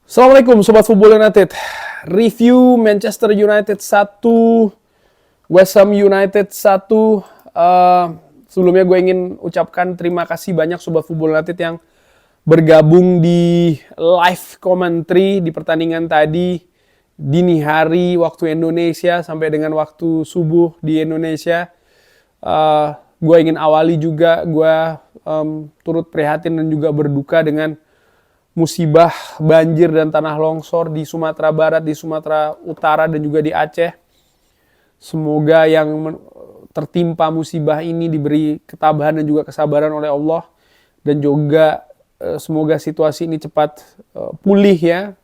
Assalamualaikum Sobat Football United. Review Manchester United 1, West Ham United 1. Sebelumnya gue ingin ucapkan terima kasih banyak Sobat Football United yang bergabung di live commentary di pertandingan tadi. Dini hari waktu Indonesia sampai dengan waktu subuh di Indonesia. Gue ingin awali juga, gue turut prihatin dan juga berduka dengan musibah banjir dan tanah longsor di Sumatera Barat, di Sumatera Utara, dan juga di Aceh. Semoga yang tertimpa musibah ini diberi ketabahan dan juga kesabaran oleh Allah. Dan juga semoga situasi ini cepat pulih ya,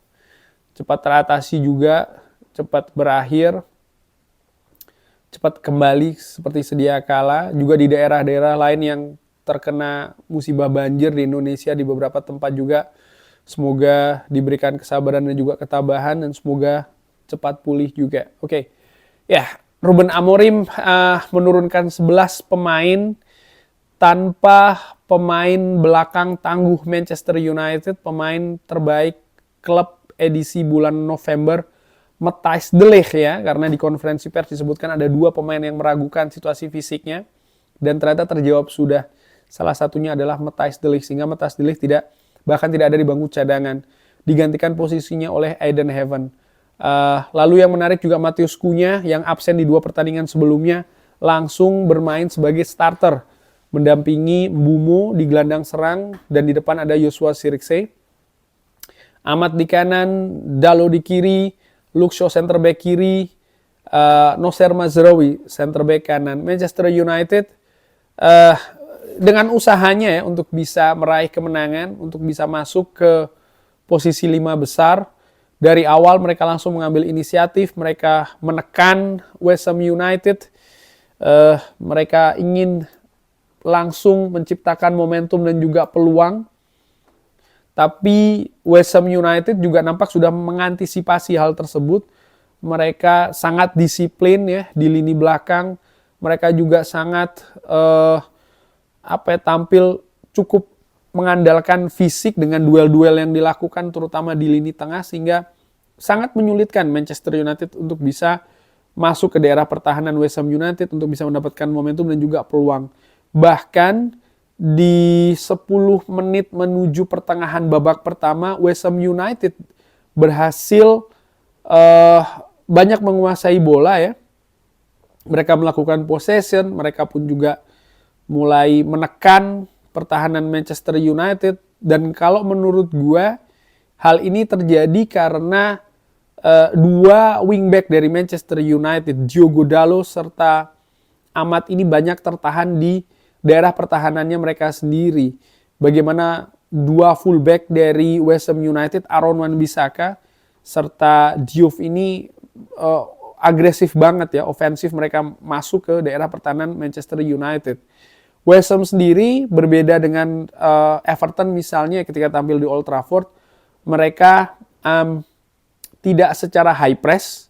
cepat teratasi juga, cepat berakhir, cepat kembali seperti sedia kala. Juga di daerah-daerah lain yang terkena musibah banjir di Indonesia, di beberapa tempat juga. Semoga diberikan kesabaran dan juga ketabahan dan semoga cepat pulih juga. Oke. Ya, Ruben Amorim menurunkan 11 pemain tanpa pemain belakang tangguh Manchester United, pemain terbaik klub edisi bulan November, Matthijs de Ligt ya, karena di konferensi pers disebutkan ada 2 pemain yang meragukan situasi fisiknya dan ternyata terjawab sudah. Salah satunya adalah Matthijs de Ligt, sehingga Matthijs de Ligt bahkan tidak ada di bangku cadangan. Digantikan posisinya oleh Aiden Heaven. Lalu yang menarik juga Matheus Cunha yang absen di 2 pertandingan sebelumnya langsung bermain sebagai starter. Mendampingi Mbeumo di gelandang serang dan di depan ada Joshua Zirkzee. Ahmad di kanan, Dalot di kiri, Luke Shaw center back kiri, Nocer Mazraoui center back kanan. Manchester United dengan usahanya ya untuk bisa meraih kemenangan, untuk bisa masuk ke posisi 5 besar. Dari awal mereka langsung mengambil inisiatif, mereka menekan West Ham United. Mereka ingin langsung menciptakan momentum dan juga peluang. Tapi West Ham United juga nampak sudah mengantisipasi hal tersebut. Mereka sangat disiplin ya di lini belakang. Mereka juga sangat tampil cukup mengandalkan fisik dengan duel-duel yang dilakukan terutama di lini tengah, sehingga sangat menyulitkan Manchester United untuk bisa masuk ke daerah pertahanan West Ham United untuk bisa mendapatkan momentum dan juga peluang. Bahkan di 10 menit menuju pertengahan babak pertama, West Ham United berhasil banyak menguasai bola ya. Mereka melakukan possession, mereka pun juga mulai menekan pertahanan Manchester United. Dan kalau menurut gua hal ini terjadi karena 2 wingback dari Manchester United, Diogo Dalot serta Ahmad ini banyak tertahan di daerah pertahanannya mereka sendiri. Bagaimana 2 fullback dari West Ham United, Aaron Wan-Bissaka serta Diouf ini agresif banget ya, ofensif, mereka masuk ke daerah pertahanan Manchester United. West Ham sendiri berbeda dengan Everton misalnya ketika tampil di Old Trafford, mereka tidak secara high press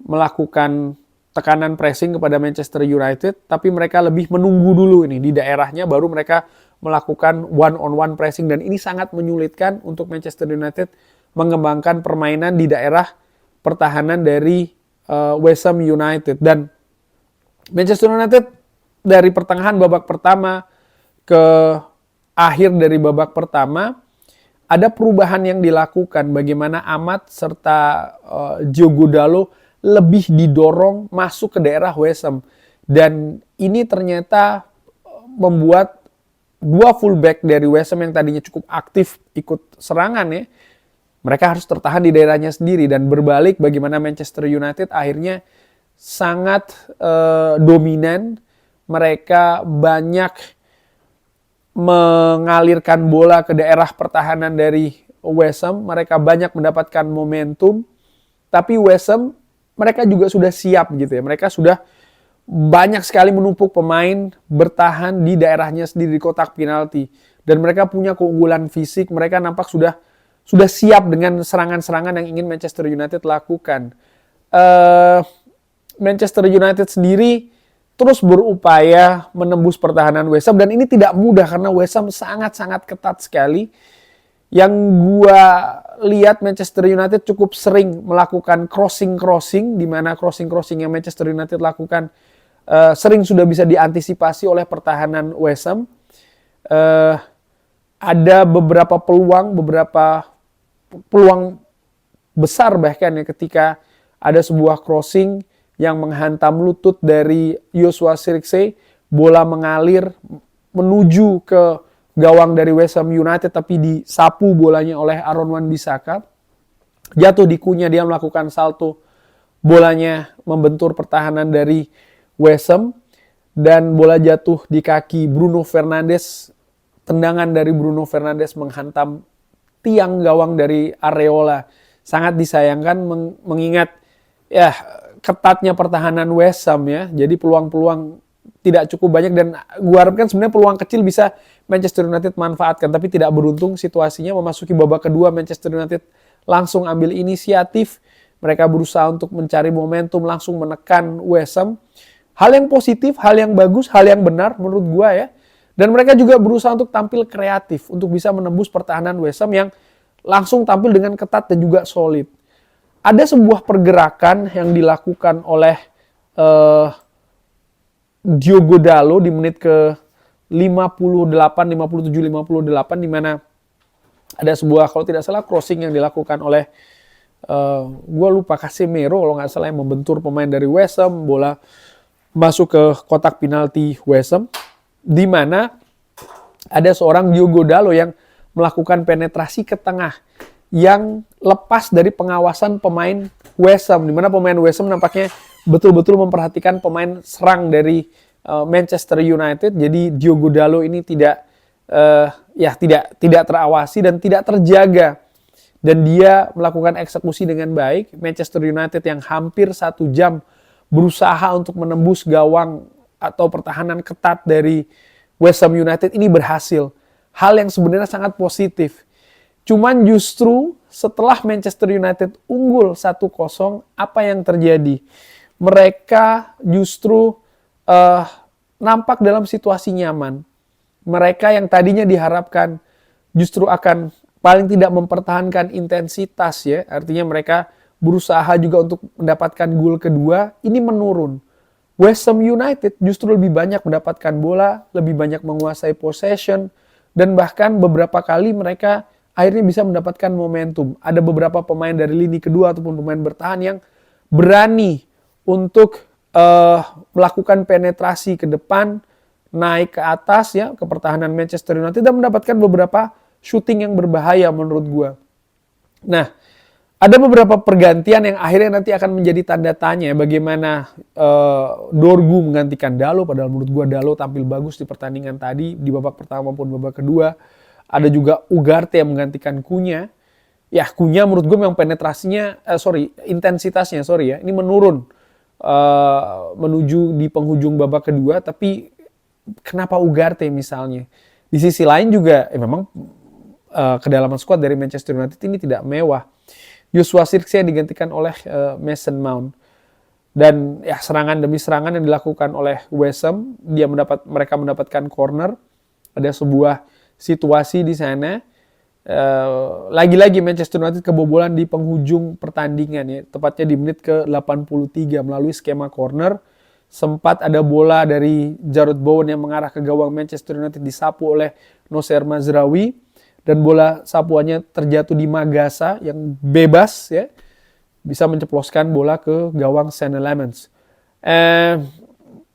melakukan tekanan pressing kepada Manchester United, tapi mereka lebih menunggu dulu ini di daerahnya baru mereka melakukan one-on-one pressing, dan ini sangat menyulitkan untuk Manchester United mengembangkan permainan di daerah pertahanan dari West Ham United. Dan Manchester United dari pertengahan babak pertama ke akhir dari babak pertama ada perubahan yang dilakukan, bagaimana Ahmad serta Diogo Dalot lebih didorong masuk ke daerah West Ham. Dan ini ternyata membuat 2 fullback dari West Ham yang tadinya cukup aktif ikut serangan ya, mereka harus tertahan di daerahnya sendiri. Dan berbalik bagaimana Manchester United akhirnya sangat dominan. Mereka banyak mengalirkan bola ke daerah pertahanan dari West Ham. Mereka banyak mendapatkan momentum. Tapi West Ham mereka juga sudah siap gitu ya. Mereka sudah banyak sekali menumpuk pemain bertahan di daerahnya sendiri di kotak penalti. Dan mereka punya keunggulan fisik. Mereka nampak sudah siap dengan serangan-serangan yang ingin Manchester United lakukan. Manchester United sendiri terus berupaya menembus pertahanan West Ham, dan ini tidak mudah karena West Ham sangat-sangat ketat sekali. Yang gua lihat Manchester United cukup sering melakukan crossing-crossing, di mana crossing-crossing yang Manchester United lakukan sering sudah bisa diantisipasi oleh pertahanan West Ham. Ada beberapa peluang besar bahkan ya ketika ada sebuah crossing yang menghantam lutut dari Joshua Zirkzee, bola mengalir menuju ke gawang dari West Ham United tapi disapu bolanya oleh Aaron Wan-Bissaka. Jatuh di kunya, dia melakukan salto, bolanya membentur pertahanan dari West Ham dan bola jatuh di kaki Bruno Fernandes. Tendangan dari Bruno Fernandes menghantam tiang gawang dari Areola. Sangat disayangkan mengingat ya ketatnya pertahanan West Ham ya. Jadi peluang-peluang tidak cukup banyak dan gua harapkan sebenarnya peluang kecil bisa Manchester United manfaatkan, tapi tidak beruntung situasinya. Memasuki babak kedua, Manchester United langsung ambil inisiatif. Mereka berusaha untuk mencari momentum, langsung menekan West Ham. Hal yang positif, hal yang bagus, hal yang benar menurut gua ya. Dan mereka juga berusaha untuk tampil kreatif, untuk bisa menembus pertahanan West Ham yang langsung tampil dengan ketat dan juga solid. Ada sebuah pergerakan yang dilakukan oleh Diogo Dalot di menit ke 57, 58 di mana ada sebuah, kalau tidak salah, crossing yang dilakukan oleh gue lupa, Casemiro kalau nggak salah, yang membentur pemain dari West Ham. Bola masuk ke kotak penalti West Ham, di mana ada seorang Diogo Dalot yang melakukan penetrasi ke tengah yang lepas dari pengawasan pemain West Ham, di mana pemain West Ham nampaknya betul-betul memperhatikan pemain serang dari Manchester United. Jadi Diogo Dalot ini tidak terawasi dan tidak terjaga, dan dia melakukan eksekusi dengan baik. Manchester United yang hampir 1 jam berusaha untuk menembus gawang atau pertahanan ketat dari West Ham United ini berhasil. Hal yang sebenarnya sangat positif. Cuman justru setelah Manchester United unggul 1-0, apa yang terjadi? Mereka justru nampak dalam situasi nyaman. Mereka yang tadinya diharapkan justru akan paling tidak mempertahankan intensitas ya. Artinya mereka berusaha juga untuk mendapatkan gol kedua, ini menurun. West Ham United justru lebih banyak mendapatkan bola, lebih banyak menguasai possession, dan bahkan beberapa kali mereka akhirnya bisa mendapatkan momentum. Ada beberapa pemain dari lini kedua ataupun pemain bertahan yang berani untuk melakukan penetrasi ke depan, naik ke atas ya, ke pertahanan Manchester United, dan mendapatkan beberapa shooting yang berbahaya menurut gue. Nah, ada beberapa pergantian yang akhirnya nanti akan menjadi tanda tanya bagaimana Dorgu menggantikan Dalot, padahal menurut gue Dalot tampil bagus di pertandingan tadi, di babak pertama maupun babak kedua. Ada juga Ugarte yang menggantikan Cunha. Ya, Cunha menurut gue memang intensitasnya ini menurun menuju di penghujung babak kedua, tapi kenapa Ugarte misalnya? Di sisi lain juga memang kedalaman skuad dari Manchester United ini tidak mewah. Joshua Zirkzee digantikan oleh Mason Mount. Dan ya serangan demi serangan yang dilakukan oleh West Ham, mereka mendapatkan corner. Ada sebuah situasi di sana. Lagi-lagi Manchester United kebobolan di penghujung pertandingan ya, tepatnya di menit ke-83 melalui skema corner. Sempat ada bola dari Jarrod Bowen yang mengarah ke gawang Manchester United, disapu oleh Noussair Mazraoui. Dan bola sapuannya terjatuh di Magasa yang bebas ya, bisa menceploskan bola ke gawang Senne Lammens.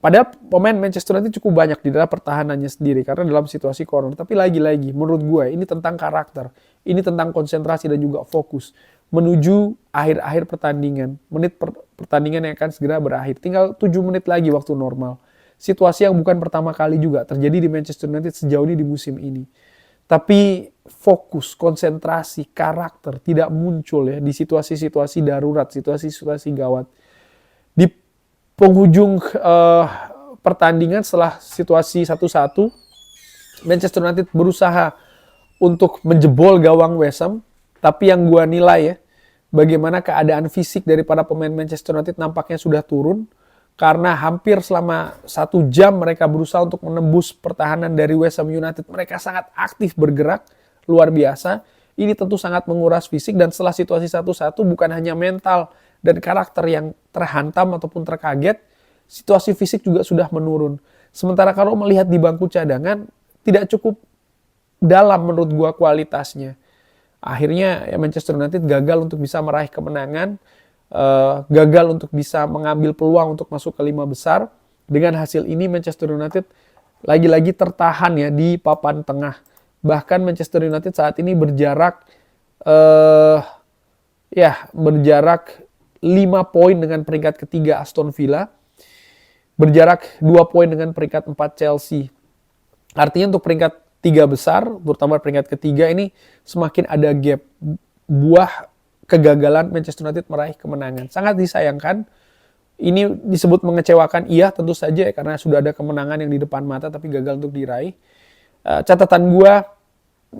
Padahal pemain Manchester United cukup banyak di dalam pertahanannya sendiri karena dalam situasi corner. Tapi lagi-lagi menurut gue ini tentang karakter, ini tentang konsentrasi dan juga fokus menuju akhir-akhir pertandingan. Menit pertandingan yang akan segera berakhir. Tinggal 7 menit lagi waktu normal. Situasi yang bukan pertama kali juga terjadi di Manchester United sejauh ini di musim ini. Tapi fokus, konsentrasi, karakter tidak muncul ya di situasi-situasi darurat, situasi-situasi gawat. Di penghujung pertandingan setelah situasi 1-1, Manchester United berusaha untuk menjebol gawang West Ham. Tapi yang gua nilai ya, bagaimana keadaan fisik dari para pemain Manchester United nampaknya sudah turun. Karena hampir selama 1 jam mereka berusaha untuk menembus pertahanan dari West Ham United. Mereka sangat aktif bergerak, luar biasa. Ini tentu sangat menguras fisik, dan setelah situasi 1-1 bukan hanya mental dan karakter yang terhantam ataupun terkaget, situasi fisik juga sudah menurun. Sementara kalau melihat di bangku cadangan, tidak cukup dalam menurut gua kualitasnya. Akhirnya ya Manchester United gagal untuk bisa meraih kemenangan, gagal untuk bisa mengambil peluang untuk masuk ke 5 besar. Dengan hasil ini Manchester United lagi-lagi tertahan ya di papan tengah. Bahkan Manchester United saat ini berjarak 5 poin dengan peringkat ketiga Aston Villa, berjarak 2 poin dengan peringkat 4 Chelsea. Artinya untuk peringkat 3 besar, terutama peringkat ketiga ini semakin ada gap. Buah kegagalan Manchester United meraih kemenangan. Sangat disayangkan. Ini disebut mengecewakan, iya tentu saja ya, karena sudah ada kemenangan yang di depan mata tapi gagal untuk diraih. Catatan gua,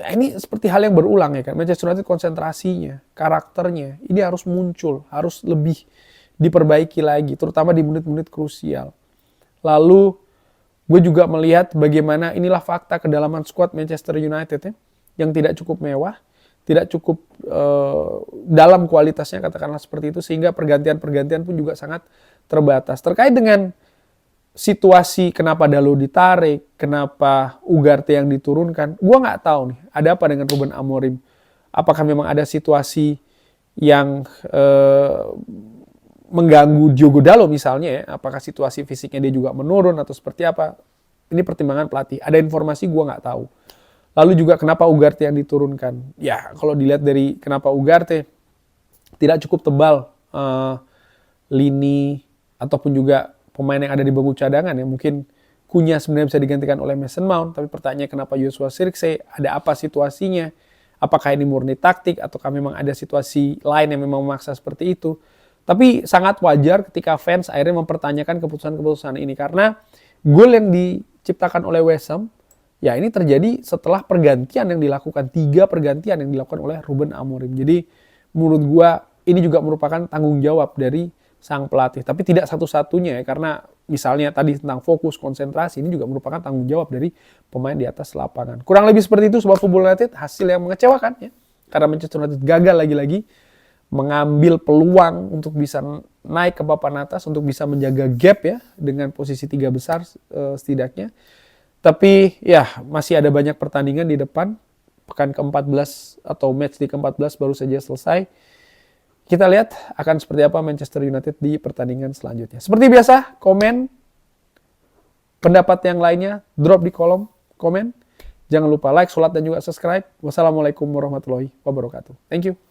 ini seperti hal yang berulang ya kan. Manchester United konsentrasinya, karakternya, ini harus muncul, harus lebih diperbaiki lagi, terutama di menit-menit krusial. Lalu gue juga melihat bagaimana inilah fakta kedalaman skuad Manchester United ya, yang tidak cukup mewah, tidak cukup dalam kualitasnya, katakanlah seperti itu, sehingga pergantian-pergantian pun juga sangat terbatas. Terkait dengan situasi kenapa Dalot ditarik, kenapa Ugarte yang diturunkan, gue nggak tahu nih ada apa dengan Ruben Amorim. Apakah memang ada situasi yang mengganggu Diogo Dalot misalnya ya, apakah situasi fisiknya dia juga menurun atau seperti apa, ini pertimbangan pelatih. Ada informasi gue nggak tahu. Lalu juga kenapa Ugarte yang diturunkan, ya kalau dilihat dari kenapa Ugarte tidak cukup tebal lini ataupun juga pemain yang ada di bangku cadangan ya, mungkin Cunha sebenarnya bisa digantikan oleh Mason Mount, tapi pertanyaannya kenapa Joshua Zirkzee, ada apa situasinya, apakah ini murni taktik ataukah memang ada situasi lain yang memang memaksa seperti itu. Tapi sangat wajar ketika fans akhirnya mempertanyakan keputusan-keputusan ini, karena gol yang diciptakan oleh West Ham, ya ini terjadi setelah pergantian yang dilakukan, 3 pergantian yang dilakukan oleh Ruben Amorim. Jadi menurut gua ini juga merupakan tanggung jawab dari sang pelatih. Tapi tidak satu-satunya ya, karena misalnya tadi tentang fokus, konsentrasi, ini juga merupakan tanggung jawab dari pemain di atas lapangan. Kurang lebih seperti itu Sobat Football United, hasil yang mengecewakan ya. Karena Manchester United gagal lagi-lagi mengambil peluang untuk bisa naik ke papan atas, untuk bisa menjaga gap ya dengan posisi 3 besar setidaknya. Tapi ya masih ada banyak pertandingan di depan. Pekan ke-14 atau match di ke-14 baru saja selesai. Kita lihat akan seperti apa Manchester United di pertandingan selanjutnya. Seperti biasa, komen pendapat yang lainnya, drop di kolom komen. Jangan lupa like, sholat, dan juga subscribe. Wassalamualaikum warahmatullahi wabarakatuh. Thank you.